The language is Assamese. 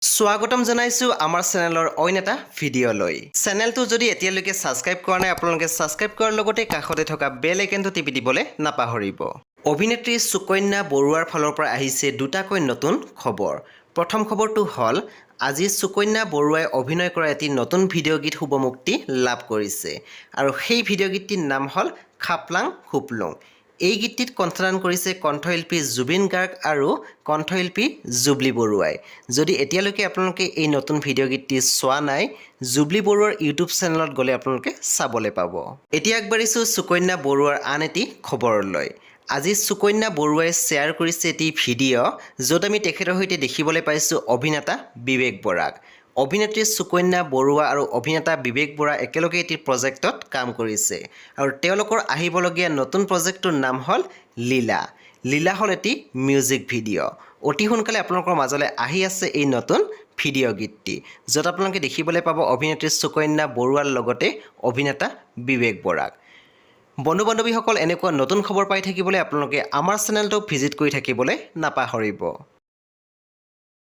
স্বাগতম জনাইছো আমাৰ চেনেলৰ অইন এটা ভিডিঅ'লৈ। চেনেলটো যদি এতিয়ালৈকে ছাবস্ক্ৰাইব কৰা নাই আপোনালোকে ছাবস্ক্ৰাইব কৰাৰ লগতে কাষতে থকা বেল আইকনটো টিপি দিবলৈ নাপাহৰিব। অভিনেত্ৰী সুকন্যা বৰুৱাৰ ফালৰ পৰা আহিছে দুটাকৈ নতুন খবৰ। প্ৰথম খবৰটো হ'ল আজি সুকন্যা বৰুৱাই অভিনয় কৰা এটি নতুন ভিডিঅ' গীত শুভ মুক্তি লাভ কৰিছে আৰু সেই ভিডিঅ' গীতটিৰ নাম হ'ল খাপলাং খুপলুং। এই গীতটিত কণ্ঠদান কৰিছে কণ্ঠশিল্পী জুবিন গাৰ্গ আৰু কণ্ঠশিল্পী জুবলি বৰুৱাই। যদি এতিয়ালৈকে আপোনালোকে এই নতুন ভিডিঅ' গীতটি চোৱা নাই, জুবলি বৰুৱাৰ ইউটিউব চেনেলত গ'লে আপোনালোকে চাবলৈ পাব। এতিয়া আগবাঢ়িছোঁ সুকন্যা বৰুৱাৰ আন এটি খবৰলৈ। আজি সুকন্যা বৰুৱাই শ্বেয়াৰ কৰিছে এটি ভিডিঅ' য'ত আমি তেখেতৰ সৈতে দেখিবলৈ পাইছোঁ অভিনেতা বিবেক বৰাক। অভিনেত্ৰী সুকন্যা বৰুৱা আৰু অভিনেতা বিবেক বৰা একেলগে এটি প্ৰজেক্টত কাম কৰিছে আৰু তেওঁলোকৰ আহিবলগীয়া নতুন প্ৰজেক্টটোৰ নাম হ'ল লীলা। লীলা হ'ল এটি মিউজিক ভিডিঅ'। অতি সোনকালে আপোনালোকৰ মাজলৈ আহি আছে এই নতুন ভিডিঅ' গীতটি, য'ত আপোনালোকে দেখিবলৈ পাব অভিনেত্ৰী সুকন্যা বৰুৱাৰ লগতে অভিনেতা বিবেক বৰাক। বন্ধু বান্ধৱীসকল, এনেকুৱা নতুন খবৰ পাই থাকিবলৈ আপোনালোকে আমাৰ চেনেলটো ভিজিট কৰি থাকিবলৈ নাপাহৰিব।